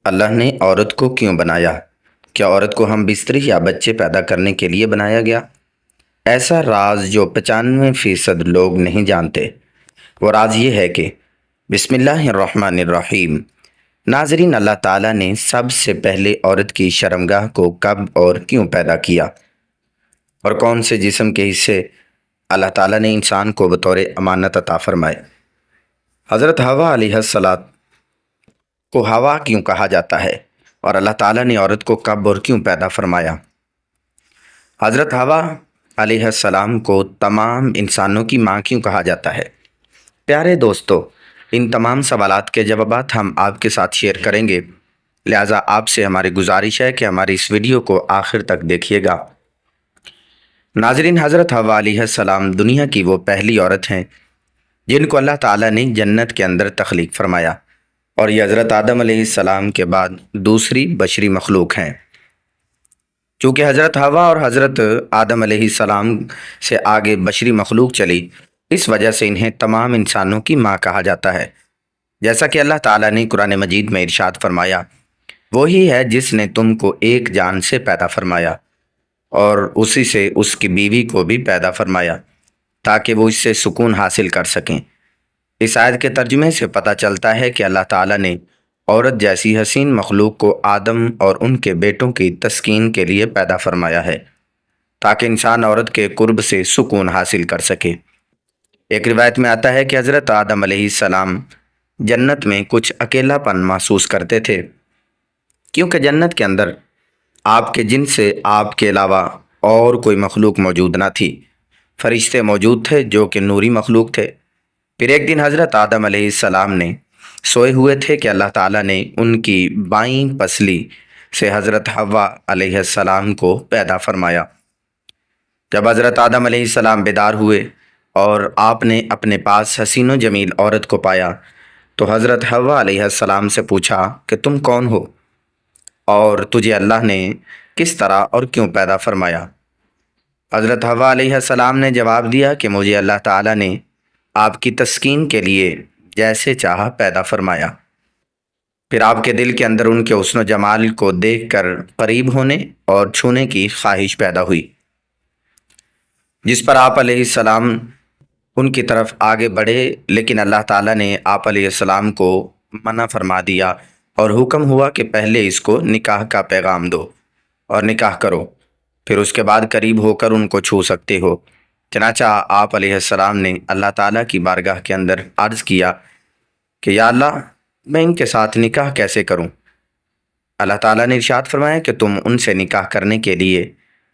اللہ نے عورت کو کیوں بنایا؟ کیا عورت کو ہم بستری یا بچے پیدا کرنے کے لیے بنایا گیا؟ ایسا راز جو 95% لوگ نہیں جانتے، وہ راز یہ ہے کہ بسم اللہ الرحمن الرحیم۔ ناظرین، اللہ تعالیٰ نے سب سے پہلے عورت کی شرمگاہ کو کب اور کیوں پیدا کیا، اور کون سے جسم کے حصے اللہ تعالیٰ نے انسان کو بطور امانت عطا فرمائے؟ حضرت حوا علیہ السلام کو ہوا کیوں کہا جاتا ہے، اور اللہ تعالیٰ نے عورت کو کب اور کیوں پیدا فرمایا؟ حضرت حوا علیہ السلام کو تمام انسانوں کی ماں کیوں کہا جاتا ہے؟ پیارے دوستو، ان تمام سوالات کے جوابات ہم آپ کے ساتھ شیئر کریں گے، لہٰذا آپ سے ہماری گزارش ہے کہ ہماری اس ویڈیو کو آخر تک دیکھیے گا۔ ناظرین، حضرت حوا علیہ السلام دنیا کی وہ پہلی عورت ہیں جن کو اللہ تعالیٰ نے جنت کے اندر تخلیق فرمایا، اور یہ حضرت آدم علیہ السلام کے بعد دوسری بشری مخلوق ہیں۔ چونکہ حضرت حوا اور حضرت آدم علیہ السلام سے آگے بشری مخلوق چلی، اس وجہ سے انہیں تمام انسانوں کی ماں کہا جاتا ہے۔ جیسا کہ اللہ تعالیٰ نے قرآن مجید میں ارشاد فرمایا، وہی ہے جس نے تم کو ایک جان سے پیدا فرمایا اور اسی سے اس کی بیوی کو بھی پیدا فرمایا تاکہ وہ اس سے سکون حاصل کر سکیں۔ اس آیت کے ترجمے سے پتہ چلتا ہے کہ اللہ تعالیٰ نے عورت جیسی حسین مخلوق کو آدم اور ان کے بیٹوں کی تسکین کے لیے پیدا فرمایا ہے تاکہ انسان عورت کے قرب سے سکون حاصل کر سکے۔ ایک روایت میں آتا ہے کہ حضرت آدم علیہ السلام جنت میں کچھ اکیلا پن محسوس کرتے تھے، کیونکہ جنت کے اندر آپ کے جن سے آپ کے علاوہ اور کوئی مخلوق موجود نہ تھی۔ فرشتے موجود تھے جو کہ نوری مخلوق تھے۔ پھر ایک دن حضرت آدم علیہ السلام نے سوئے ہوئے تھے کہ اللہ تعالیٰ نے ان کی بائیں پسلی سے حضرت حوا علیہ السلام کو پیدا فرمایا۔ جب حضرت آدم علیہ السلام بیدار ہوئے اور آپ نے اپنے پاس حسین و جمیل عورت کو پایا تو حضرت حوا علیہ السلام سے پوچھا کہ تم کون ہو اور تجھے اللہ نے کس طرح اور کیوں پیدا فرمایا؟ حضرت حوا علیہ السلام نے جواب دیا کہ مجھے اللہ تعالیٰ نے آپ کی تسکین کے لیے جیسے چاہا پیدا فرمایا۔ پھر آپ کے دل کے اندر ان کے حسن و جمال کو دیکھ کر قریب ہونے اور چھونے کی خواہش پیدا ہوئی، جس پر آپ علیہ السلام ان کی طرف آگے بڑھے، لیکن اللہ تعالیٰ نے آپ علیہ السلام کو منع فرما دیا اور حکم ہوا کہ پہلے اس کو نکاح کا پیغام دو اور نکاح کرو، پھر اس کے بعد قریب ہو کر ان کو چھو سکتے ہو۔ چنانچہ آپ علیہ السلام نے اللہ تعالیٰ کی بارگاہ کے اندر عرض کیا کہ یا اللہ، میں ان کے ساتھ نکاح کیسے کروں؟ اللہ تعالیٰ نے ارشاد فرمایا کہ تم ان سے نکاح کرنے کے لیے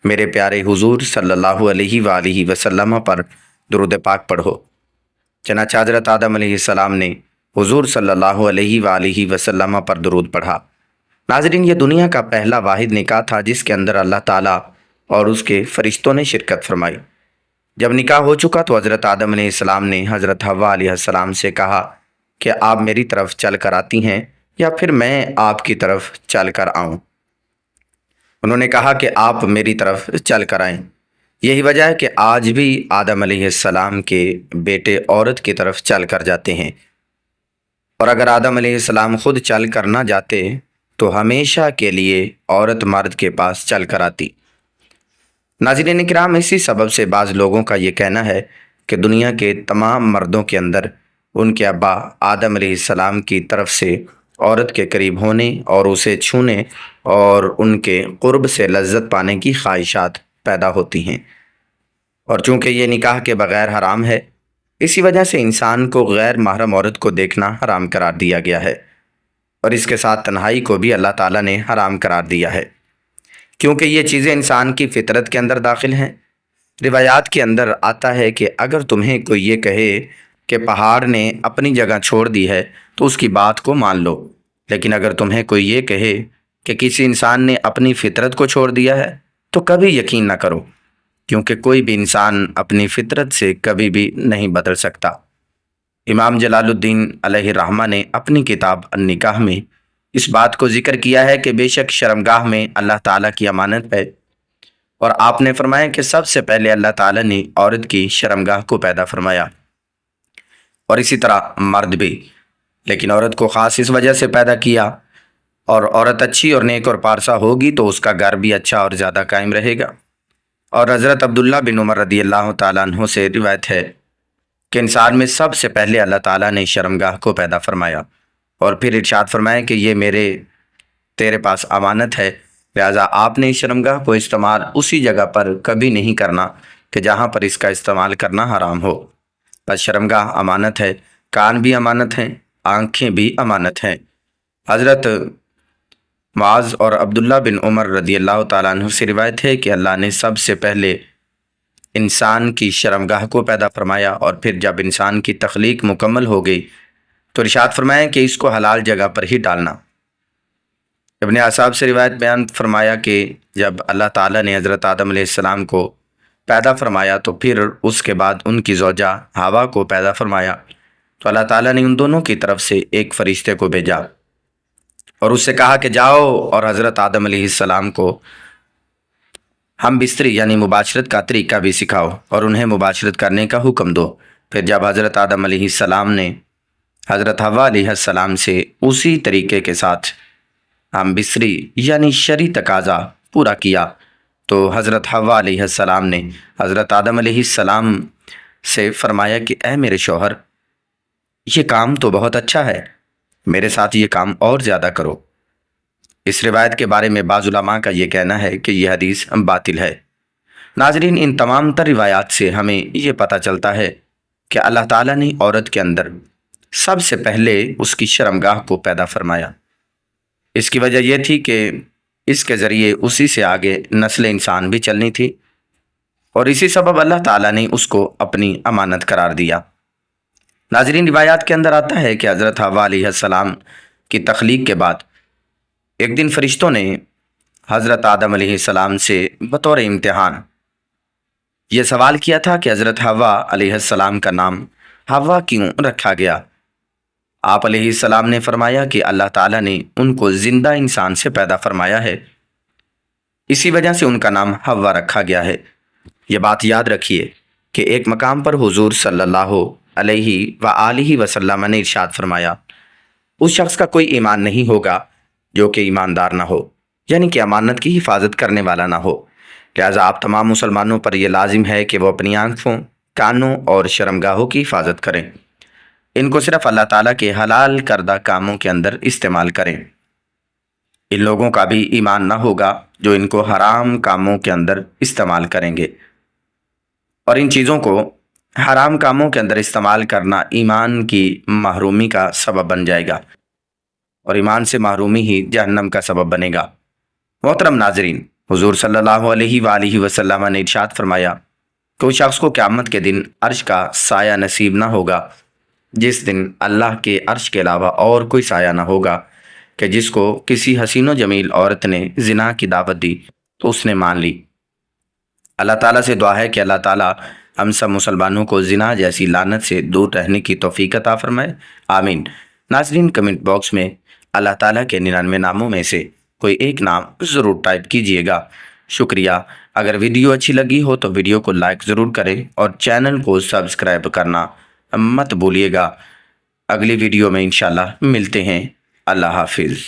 میرے پیارے حضور صلی اللہ علیہ وآلہ وسلم پر درود پاک پڑھو۔ چنانچہ حضرت آدم علیہ السلام نے حضور صلی اللہ علیہ وآلہ وسلم پر درود پڑھا۔ ناظرین، یہ دنیا کا پہلا واحد نکاح تھا جس کے اندر اللہ تعالیٰ اور اس کے فرشتوں نے شرکت فرمائی۔ جب نکاح ہو چکا تو حضرت آدم علیہ السلام نے حضرت حوا علیہ السلام سے کہا کہ آپ میری طرف چل کر آتی ہیں یا پھر میں آپ کی طرف چل کر آؤں؟ انہوں نے کہا کہ آپ میری طرف چل کر آئیں۔ یہی وجہ ہے کہ آج بھی آدم علیہ السلام کے بیٹے عورت کی طرف چل کر جاتے ہیں، اور اگر آدم علیہ السلام خود چل کر نہ جاتے تو ہمیشہ کے لیے عورت مرد کے پاس چل کر آتی۔ ناظرین اکرام، اسی سبب سے بعض لوگوں کا یہ کہنا ہے کہ دنیا کے تمام مردوں کے اندر ان کے ابا آدم علیہ السلام کی طرف سے عورت کے قریب ہونے اور اسے چھونے اور ان کے قرب سے لذت پانے کی خواہشات پیدا ہوتی ہیں، اور چونکہ یہ نکاح کے بغیر حرام ہے، اسی وجہ سے انسان کو غیر محرم عورت کو دیکھنا حرام قرار دیا گیا ہے، اور اس کے ساتھ تنہائی کو بھی اللہ تعالیٰ نے حرام قرار دیا ہے، کیونکہ یہ چیزیں انسان کی فطرت کے اندر داخل ہیں۔ روایات کے اندر آتا ہے کہ اگر تمہیں کوئی یہ کہے کہ پہاڑ نے اپنی جگہ چھوڑ دی ہے تو اس کی بات کو مان لو، لیکن اگر تمہیں کوئی یہ کہے کہ کسی انسان نے اپنی فطرت کو چھوڑ دیا ہے تو کبھی یقین نہ کرو، کیونکہ کوئی بھی انسان اپنی فطرت سے کبھی بھی نہیں بدل سکتا۔ امام جلال الدین علیہ الرحمہ نے اپنی کتاب النکاح میں اس بات کو ذکر کیا ہے کہ بے شک شرمگاہ میں اللہ تعالیٰ کی امانت ہے، اور آپ نے فرمایا کہ سب سے پہلے اللہ تعالیٰ نے عورت کی شرمگاہ کو پیدا فرمایا، اور اسی طرح مرد بھی، لیکن عورت کو خاص اس وجہ سے پیدا کیا اور عورت اچھی اور نیک اور پارسا ہوگی تو اس کا گھر بھی اچھا اور زیادہ قائم رہے گا۔ اور حضرت عبداللہ بن عمر رضی اللہ تعالیٰ عنہ سے روایت ہے کہ انسان میں سب سے پہلے اللہ تعالیٰ نے شرمگاہ کو پیدا فرمایا اور پھر ارشاد فرمایا کہ یہ تیرے پاس امانت ہے، لہذا آپ نے شرمگاہ کو استعمال اسی جگہ پر کبھی نہیں کرنا کہ جہاں پر اس کا استعمال کرنا حرام ہو۔ بس شرمگاہ امانت ہے، کان بھی امانت ہیں، آنکھیں بھی امانت ہیں۔ حضرت معاذ اور عبداللہ بن عمر رضی اللہ تعالیٰ عنہ سے روایت ہے کہ اللہ نے سب سے پہلے انسان کی شرمگاہ کو پیدا فرمایا اور پھر جب انسان کی تخلیق مکمل ہو گئی تو ارشاد فرمایا کہ اس کو حلال جگہ پر ہی ڈالنا۔ ابن اصحاب سے روایت بیان فرمایا کہ جب اللہ تعالیٰ نے حضرت آدم علیہ السلام کو پیدا فرمایا تو پھر اس کے بعد ان کی زوجہ حوا کو پیدا فرمایا تو اللہ تعالیٰ نے ان دونوں کی طرف سے ایک فرشتے کو بھیجا اور اس سے کہا کہ جاؤ اور حضرت آدم علیہ السلام کو ہم بستری یعنی مباشرت کا طریقہ بھی سکھاؤ اور انہیں مباشرت کرنے کا حکم دو۔ پھر جب حضرت آدم علیہ السلام نے حضرت حوا علیہ السلام سے اسی طریقے کے ساتھ ہم بستری یعنی شرعی تقاضا پورا کیا تو حضرت حوا علیہ السلام نے حضرت آدم علیہ السلام سے فرمایا کہ اے میرے شوہر، یہ کام تو بہت اچھا ہے، میرے ساتھ یہ کام اور زیادہ کرو۔ اس روایت کے بارے میں بعض علماء کا یہ کہنا ہے کہ یہ حدیث باطل ہے۔ ناظرین، ان تمام تر روایات سے ہمیں یہ پتہ چلتا ہے کہ اللہ تعالیٰ نے عورت کے اندر سب سے پہلے اس کی شرمگاہ کو پیدا فرمایا۔ اس کی وجہ یہ تھی کہ اس کے ذریعے اسی سے آگے نسل انسان بھی چلنی تھی اور اسی سبب اللہ تعالیٰ نے اس کو اپنی امانت قرار دیا۔ ناظرین، روایات کے اندر آتا ہے کہ حضرت حوا علیہ السلام کی تخلیق کے بعد ایک دن فرشتوں نے حضرت آدم علیہ السلام سے بطور امتحان یہ سوال کیا تھا کہ حضرت حوا علیہ السلام کا نام حوا کیوں رکھا گیا؟ آپ علیہ السلام نے فرمایا کہ اللہ تعالیٰ نے ان کو زندہ انسان سے پیدا فرمایا ہے، اسی وجہ سے ان کا نام حوا رکھا گیا ہے۔ یہ بات یاد رکھیے کہ ایک مقام پر حضور صلی اللہ علیہ وآلہ وسلم نے ارشاد فرمایا، اس شخص کا کوئی ایمان نہیں ہوگا جو کہ ایماندار نہ ہو، یعنی کہ امانت کی حفاظت کرنے والا نہ ہو۔ لہٰذا آپ تمام مسلمانوں پر یہ لازم ہے کہ وہ اپنی آنکھوں، کانوں اور شرمگاہوں کی حفاظت کریں، ان کو صرف اللہ تعالیٰ کے حلال کردہ کاموں کے اندر استعمال کریں۔ ان لوگوں کا بھی ایمان نہ ہوگا جو ان کو حرام کاموں کے اندر استعمال کریں گے، اور ان چیزوں کو حرام کاموں کے اندر استعمال کرنا ایمان کی محرومی کا سبب بن جائے گا اور ایمان سے محرومی ہی جہنم کا سبب بنے گا۔ محترم ناظرین، حضور صلی اللہ علیہ وآلہ وسلم نے ارشاد فرمایا کہ اس شخص کو قیامت کے دن عرش کا سایہ نصیب نہ ہوگا جس دن اللہ کے عرش کے علاوہ اور کوئی سایہ نہ ہوگا، کہ جس کو کسی حسین و جمیل عورت نے زنا کی دعوت دی تو اس نے مان لی۔ اللہ تعالیٰ سے دعا ہے کہ اللہ تعالیٰ ہم سب مسلمانوں کو زنا جیسی لعنت سے دور رہنے کی توفیق عطا فرمائے، آمین۔ ناظرین، کمنٹ باکس میں اللہ تعالیٰ کے 99 ناموں میں سے کوئی ایک نام ضرور ٹائپ کیجئے گا۔ شکریہ۔ اگر ویڈیو اچھی لگی ہو تو ویڈیو کو لائک ضرور کریں اور چینل کو سبسکرائب کرنا مت بھولیے گا۔ اگلی ویڈیو میں انشاءاللہ ملتے ہیں۔ اللہ حافظ۔